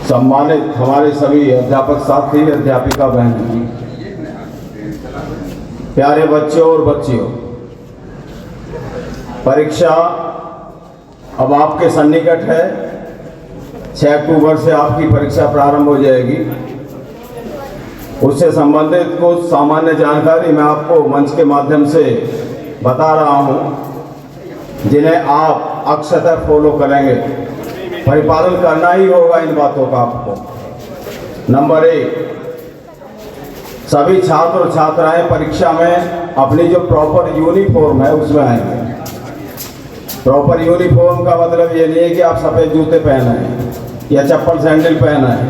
सम्मानित हमारे सभी अध्यापक साथी, अध्यापिका बहन, प्यारे बच्चों और बच्चियों, परीक्षा अब आपके सन्निकट है। 6 अक्टूबर से आपकी परीक्षा प्रारंभ हो जाएगी। उससे संबंधित कुछ सामान्य जानकारी मैं आपको मंच के माध्यम से बता रहा हूं, जिन्हें आप अक्षरशः फॉलो करेंगे। परिपालन करना ही होगा इन बातों का आपको। नंबर 1, सभी छात्र और छात्राएं परीक्षा में अपनी जो प्रॉपर यूनिफॉर्म है उसमें आएंगे। प्रॉपर यूनिफॉर्म का मतलब ये नहीं है कि आप सफ़ेद जूते पहने हैं या चप्पल सैंडल पहना है।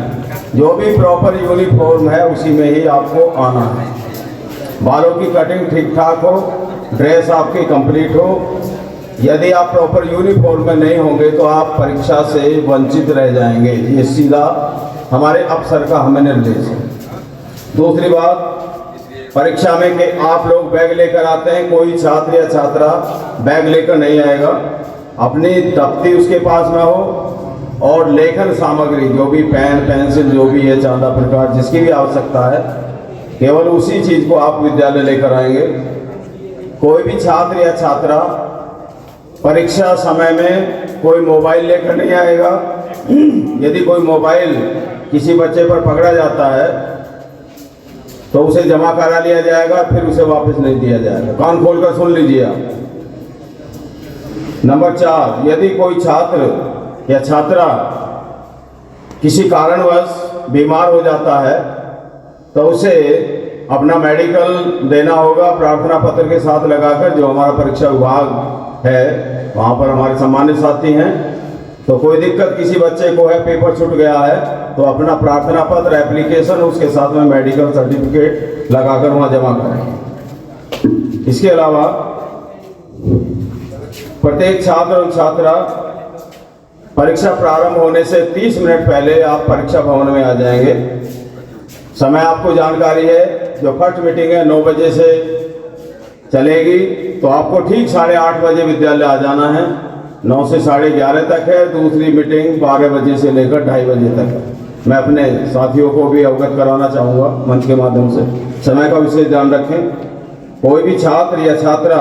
जो भी प्रॉपर यूनिफॉर्म है उसी में ही आपको आना है। बालों की कटिंग ठीक ठाक हो, ड्रेस आपकी कंप्लीट हो। यदि आप प्रॉपर यूनिफॉर्म में नहीं होंगे तो आप परीक्षा से वंचित रह जाएंगे। ये सीधा हमारे अफसर का हमें निर्देश है। दूसरी बात, परीक्षा में कि आप लोग बैग लेकर आते हैं, कोई छात्र या छात्रा बैग लेकर नहीं आएगा। अपनी दफ्ती उसके पास में हो और लेखन सामग्री जो भी पेन पेंसिल जो भी है, चांदा प्रकार जिसकी भी आवश्यकता है, केवल उसी चीज़ को आप विद्यालय लेकर आएंगे। कोई भी छात्र या छात्रा परीक्षा समय में कोई मोबाइल लेकर नहीं आएगा। यदि कोई मोबाइल किसी बच्चे पर पकड़ा जाता है तो उसे जमा करा लिया जाएगा, फिर उसे वापस नहीं दिया जाएगा। कान खोलकर सुन लीजिए आप। नंबर 4, यदि कोई छात्र या छात्रा किसी कारणवश बीमार हो जाता है तो उसे अपना मेडिकल देना होगा प्रार्थना पत्र के साथ लगाकर। जो हमारा परीक्षा विभाग है वहाँ पर हमारे सम्मानित साथी हैं। तो कोई दिक्कत किसी बच्चे को है, पेपर छूट गया है, तो अपना प्रार्थना पत्र, एप्लीकेशन, उसके साथ में मेडिकल सर्टिफिकेट लगाकर वहाँ जमा करें। इसके अलावा प्रत्येक छात्र और छात्रा परीक्षा प्रारंभ होने से 30 मिनट पहले आप परीक्षा भवन में आ जाएंगे। समय आपको जानकारी है। जो फर्स्ट मीटिंग है 9 बजे से चलेगी, तो आपको ठीक 8:30 बजे विद्यालय आ जाना है। 9 से 11:30 तक है। दूसरी मीटिंग 12 बजे से लेकर 2:30 बजे तक। मैं अपने साथियों को भी अवगत कराना चाहूँगा मंच के माध्यम से। समय का विशेष ध्यान रखें। कोई भी छात्र या छात्रा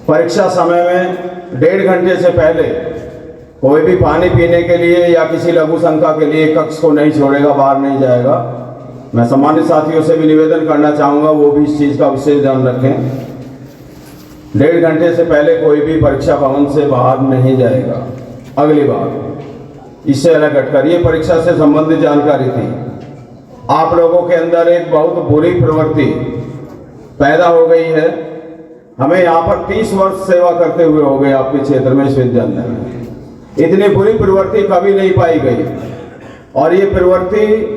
परीक्षा समय में 1.5 घंटे से पहले कोई भी पानी पीने के लिए या किसी लघु शंका के लिए कक्ष को नहीं छोड़ेगा, बाहर नहीं जाएगा। मैं सम्मानित साथियों से भी निवेदन करना चाहूँगा, वो भी इस चीज़ का विशेष ध्यान रखें। 1.5 घंटे से पहले कोई भी परीक्षा भवन से बाहर नहीं जाएगा। अगली बात, इससे अलग हटकर ये परीक्षा से संबंधित जानकारी थी। आप लोगों के अंदर एक बहुत बुरी प्रवृत्ति पैदा हो गई है। हमें यहाँ पर 30 वर्ष सेवा करते हुए हो गए आपके क्षेत्र में, इस विद्यालय में। इतनी बुरी प्रवृत्ति कभी नहीं पाई गई। और ये प्रवृत्ति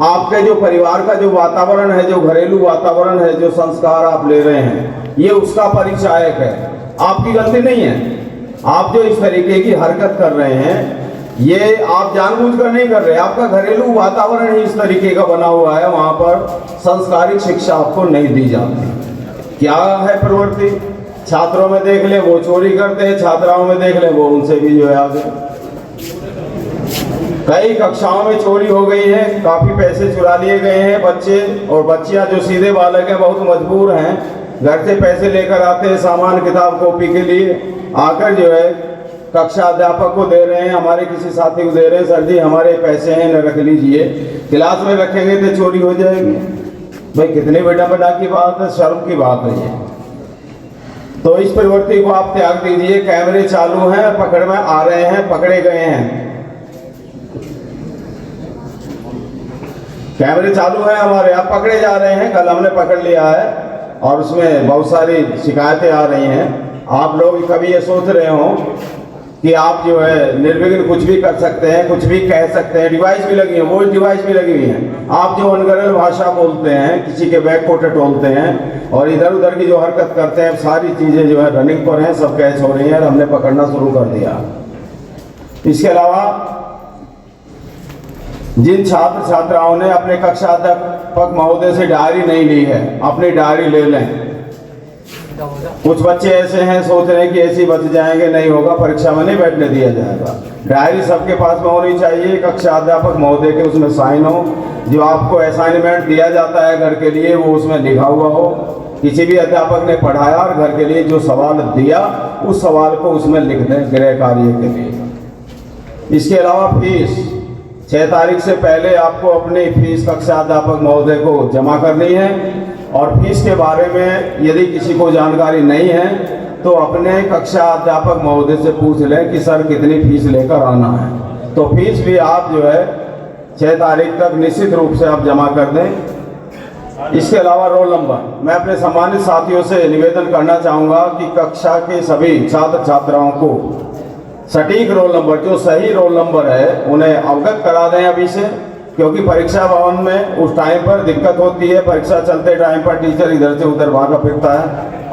आपके जो परिवार का जो वातावरण है, जो घरेलू वातावरण है, जो संस्कार आप ले रहे हैं, ये उसका परिचायक है। आपकी गलती नहीं है। आप जो इस तरीके की हरकत कर रहे हैं, ये आप जानबूझकर नहीं कर रहे। आपका घरेलू वातावरण ही इस तरीके का बना हुआ है। वहाँ पर संस्कारिक शिक्षा आपको नहीं दी जाती। क्या है प्रवृत्ति? छात्रों में देख ले वो चोरी करते हैं, छात्राओं में देख ले वो उनसे भी जो है आगे। कई कक्षाओं में चोरी हो गई है, काफी पैसे चुरा लिए गए हैं। बच्चे और बच्चियां जो सीधे बालक हैं बहुत मजबूर हैं, घर से पैसे लेकर आते हैं सामान किताब कॉपी के लिए, आकर जो है कक्षा अध्यापक को दे रहे हैं, हमारे किसी साथी को दे रहे हैं, सर जी हमारे पैसे हैं न रख लीजिए। क्लास में रखेंगे तो चोरी हो जाएगी। भाई कितनी बेटा की बात है, शर्म की बात है ये। तो इस प्रवृत्ति को आप त्याग दीजिए। कैमरे चालू हैं, पकड़ में आ रहे हैं, पकड़े गए हैं। कैमरे चालू हैं हमारे, आप पकड़े जा रहे हैं। कल हमने पकड़ लिया है और उसमें बहुत सारी शिकायतें आ रही हैं। आप लोग कभी ये सोच रहे हो कि आप जो है निर्विघ्न कुछ भी कर सकते हैं, कुछ भी कह सकते हैं। डिवाइस भी लगी है, वॉइस डिवाइस भी लगी हुई है। आप जो अनगढ़ भाषा बोलते हैं, किसी के बैग को टटोलते हैं और इधर उधर की जो हरकत करते हैं, सारी चीज़ें जो है रनिंग पर हैं, सब कैच हो रही हैं और हमने पकड़ना शुरू कर दिया। इसके अलावा जिन छात्र छात्राओं ने अपने कक्षा अध्यापक महोदय से डायरी नहीं ली है, अपनी डायरी ले लें। कुछ बच्चे ऐसे हैं सोच रहे हैं कि ऐसे ही बच जाएंगे, नहीं होगा, परीक्षा में नहीं बैठने दिया जाएगा। डायरी सबके पास में होनी चाहिए, कक्षा अध्यापक महोदय के उसमें साइन हो, जो आपको असाइनमेंट दिया जाता है घर के लिए वो उसमें लिखा हुआ हो। किसी भी अध्यापक ने पढ़ाया और घर के लिए जो सवाल दिया उस सवाल को उसमें लिख दें गृह कार्य के लिए। इसके अलावा फीस 6 तारीख से पहले आपको अपनी फीस कक्षा अध्यापक महोदय को जमा करनी है। और फीस के बारे में यदि किसी को जानकारी नहीं है तो अपने कक्षा अध्यापक महोदय से पूछ लें कि सर कितनी फीस लेकर आना है। तो फीस भी आप जो है 6 तारीख तक निश्चित रूप से आप जमा कर दें। इसके अलावा रोल नंबर, मैं अपने सम्मानित साथियों से निवेदन करना चाहूँगा कि कक्षा के सभी छात्र छात्राओं को सटीक रोल नंबर, जो सही रोल नंबर है उन्हें अवगत करा दें अभी से, क्योंकि परीक्षा भवन में उस टाइम पर दिक्कत होती है। परीक्षा चलते टाइम पर टीचर इधर से उधर भागा फिरता है,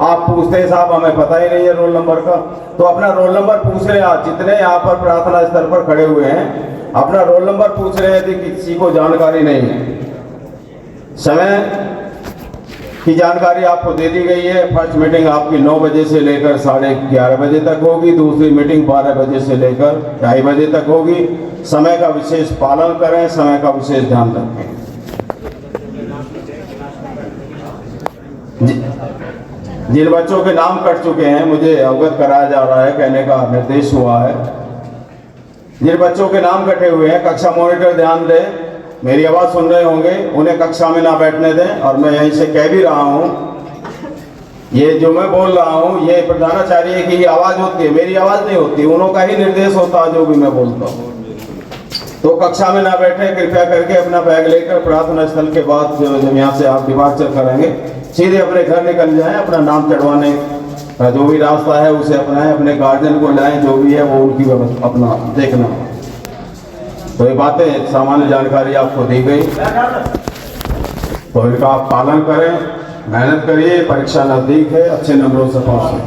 आप पूछते हैं साहब हमें पता ही नहीं है रोल नंबर का, तो अपना रोल नंबर पूछ रहे हैं। जितने यहाँ पर प्रार्थना स्थल पर खड़े हुए हैं अपना रोल नंबर पूछ रहे हैं यदि किसी को जानकारी नहीं है। समय की जानकारी आपको दे दी गई है। फर्स्ट मीटिंग आपकी 9 बजे से लेकर 11:30 बजे तक होगी, दूसरी मीटिंग 12 बजे से लेकर 2:30 बजे तक होगी। समय का विशेष पालन करें, समय का विशेष ध्यान रखें। जिन बच्चों के नाम कट चुके हैं मुझे अवगत कराया जा रहा है, कहने का निर्देश हुआ है। जिन बच्चों के नाम कटे हुए हैं कक्षा मॉनिटर ध्यान दें, मेरी आवाज़ सुन रहे होंगे, उन्हें कक्षा में ना बैठने दें। और मैं यहीं से कह भी रहा हूँ, ये जो मैं बोल रहा हूँ ये प्रधानाचार्य की आवाज़ होती है, मेरी आवाज़ नहीं होती, उन्हों का ही निर्देश होता है जो भी मैं बोलता हूँ। तो कक्षा में ना बैठे, कृपया करके अपना बैग लेकर प्रार्थना स्थल के बाद जब यहाँ से आप डिपार्चर करेंगे सीधे अपने घर निकल जाएं। अपना नाम चढ़वाने का जो भी रास्ता है उसे अपनाएं, अपने गार्जियन को लाएं, जो भी है वो उनकी व्यवस्था अपना देखना। तो ये बातें सामान्य जानकारी आपको दी गई, तो इनका आप पालन करें, मेहनत करिए, परीक्षा नज़दीक है, अच्छे नंबरों से पास हों।